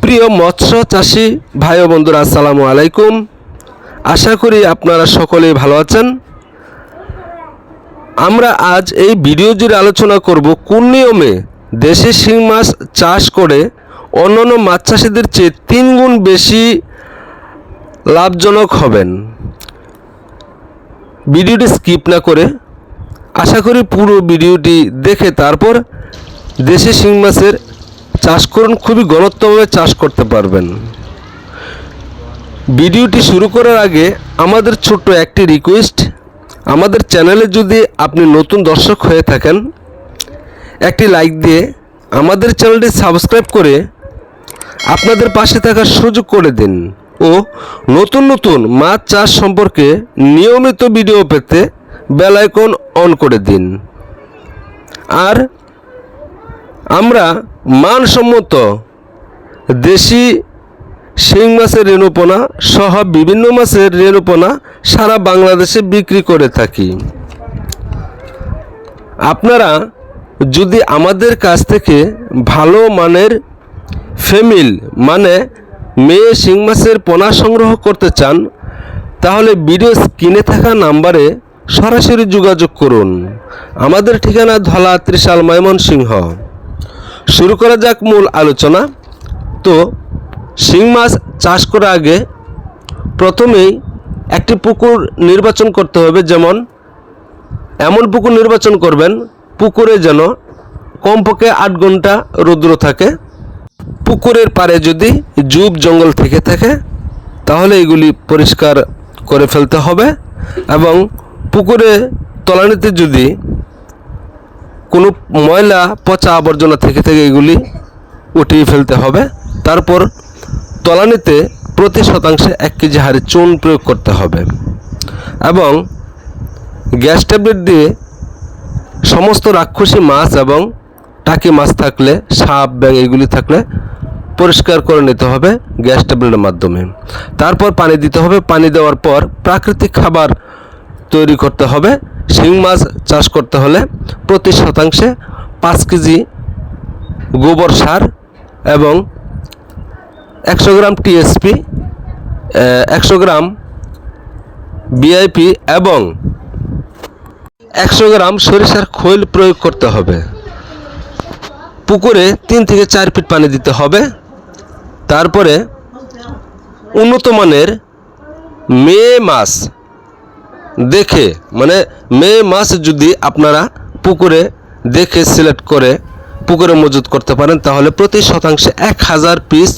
প্রিয় মৎস্য চাষী ভাই ও বন্ধুরা, আসসালামু আলাইকুম। আশা করি আপনারা সকলেই ভালো আছেন। আমরা আজ এই ভিডিও জুড়ে আলোচনা করব কোন নিয়মে দেশি শিং মাছ চাষ করে অন্যান্য মাছ চাষিদের চেয়ে 3 গুণ বেশি লাভজনক হবেন। ভিডিওটি স্কিপ না করে আশা করি পুরো ভিডিওটি দেখে তারপর দেশি শিং মাছের চাষ করুন, খুবই ঘনত্বভাবে চাষ করতে পারবেন। ভিডিওটি শুরু করার আগে আমাদের ছোট্ট একটি রিকোয়েস্ট, আমাদের চ্যানেলে যদি আপনি নতুন দর্শক হয়ে থাকেন একটি লাইক দিয়ে আমাদের চ্যানেলটি সাবস্ক্রাইব করে আপনাদের পাশে থাকার সুযোগ করে দিন ও নতুন নতুন মাছ চাষ সম্পর্কে নিয়মিত ভিডিও পেতে বেল আইকন অন করে দিন। আর আমরা মানসম্মত দেশি শিং মাছের রেণুপোনা সহ বিভিন্ন মাছের রেণুপোনা সারা বাংলাদেশে বিক্রি করে থাকি। আপনারা যদি আমাদের কাছ থেকে ভালো মানের ফিমেল মানে মেয়ে শিং মাছের পোনা সংগ্রহ করতে চান তাহলে ভিডিও স্ক্রিনে থাকা নাম্বারে সরাসরি যোগাযোগ করুন। আমাদের ঠিকানা ধলা ত্রিশাল ময়মনসিংহ। শুরু করা যাক মূল আলোচনা। তো শিং মাছ চাষ করার আগে প্রথমেই একটি পুকুর নির্বাচন করতে হবে। যেমন এমন পুকুর নির্বাচন করবেন পুকুরে যেন কমপক্ষে 8 ঘন্টা রৌদ্র থাকে। পুকুরের পাড়ে যদি ঝোপ জঙ্গল থেকে থাকে তাহলে এগুলি পরিষ্কার করে ফেলতে হবে এবং পুকুরে তলানিতে যদি কোনো ময়লা পচা আবর্জনা থেকে এগুলি উঠিয়ে ফেলতে হবে। তারপর তলানিতে প্রতি শতাংশে 1 কেজি হারে চুন প্রয়োগ করতে হবে এবং গ্যাস ট্যাবলেট দিয়ে সমস্ত রাক্ষসী মাছ এবং টাকি মাছ থাকলে, সাপ ব্যাঙ এগুলি থাকলে পরিষ্কার করে নিতে হবে গ্যাস ট্যাবলেটের মাধ্যমে। তারপর পানি দিতে হবে। পানি দেওয়ার পর প্রাকৃতিক খাবার তৈরি করতে হবে। শিং মাছ চাষ করতে হলে প্রতি শতাংশে 5 কেজি গোবর সার এবং 100 গ্রাম টিএসপি, 100 গ্রাম বিআইপি এবং 100 গ্রাম সরিষার খৈল প্রয়োগ করতে হবে। পুকুরে 3 থেকে 4 ফিট পানি দিতে হবে। তারপরে উন্নত মানের মেয়ে মাছ দেখে, মানে মেয়ে মাছ যদি আপনারা পুকুরে দেখে সিলেক্ট করে পুকুরে মজুত করতে পারেন তাহলে প্রতি শতাংশে 1000 পিস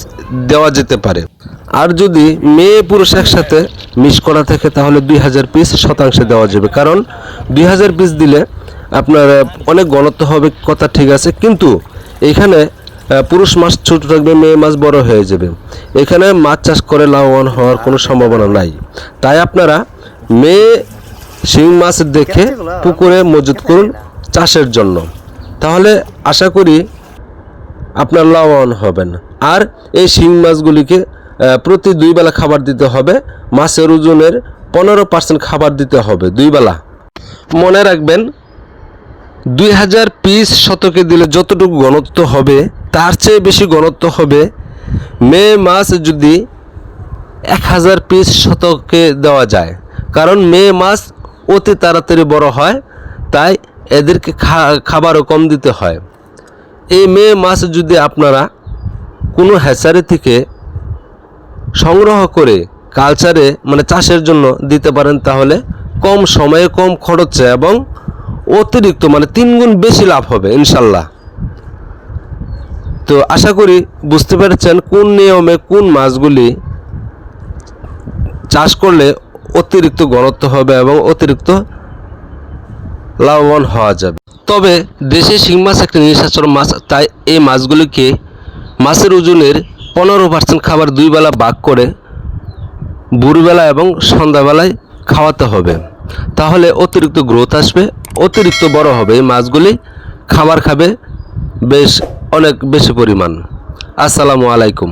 দেওয়া যেতে পারে। আর যদি মেয়ে পুরুষ একসাথে মিক্স করা থাকে তাহলে 2000 পিস শতাংশে দেওয়া যাবে। কারণ 2000 পিস দিলে আপনার অনেক ঘনত্ব হবে, কথা ঠিক আছে, কিন্তু এখানে পুরুষ মাছ ছোট থাকবে, মেয়ে মাছ বড় হয়ে যাবে। এখানে মাছ চাষ করে লাভবান হওয়ার কোনো সম্ভাবনা নাই। তাই আপনারা মেয়ে শিং মাছ দেখে পুকুরে মজুত করুন চাষের জন্য, তাহলে আশা করি আপনার লাভবান হবেন। আর এই শিং মাছগুলিকে প্রতি 2 বেলা খাবার দিতে হবে। মাছের ওজনের 15% খাবার দিতে হবে 2 বেলা। মনে রাখবেন 2000 পিস শতকে দিলে যতটুকু ঘনত্ব হবে তার চেয়ে বেশি ঘনত্ব হবে মেয়ে মাছ যদি 1000 পিস শতকে দেওয়া যায়। কারণ মেয়ে মাছ অতি তাড়াতাড়ি বড় হয়, তাই এদেরকে খাবারও কম দিতে হয়। এই মেয়ে মাছ যদি আপনারা কোনো হ্যাচারি থেকে সংগ্রহ করে কালচারে মানে চাষের জন্য দিতে পারেন তাহলে কম সময়ে কম খরচে এবং অতিরিক্ত মানে 3 গুণ বেশি লাভ হবে ইনশাল্লাহ। তো আশা করি বুঝতে পেরেছেন কোন নিয়মে কোন মাছগুলি চাষ করলে অতিরিক্ত ঘনত্ব হবে এবং অতিরিক্ত লাভবান হওয়া যাবে। তবে দেশি শিং মাছ একটি নিশাচর মাছ, তাই এই মাছগুলিকে মাছের ওজনের 15% খাবার 2 বেলা ভাগ করে ভোরবেলা এবং সন্ধ্যাবেলায় খাওয়াতে হবে। তাহলে অতিরিক্ত গ্রোথ আসবে, অতিরিক্ত বড় হবে। এই মাছগুলি খাবার খাবে অনেক বেশি পরিমাণ। আসসালামু আলাইকুম।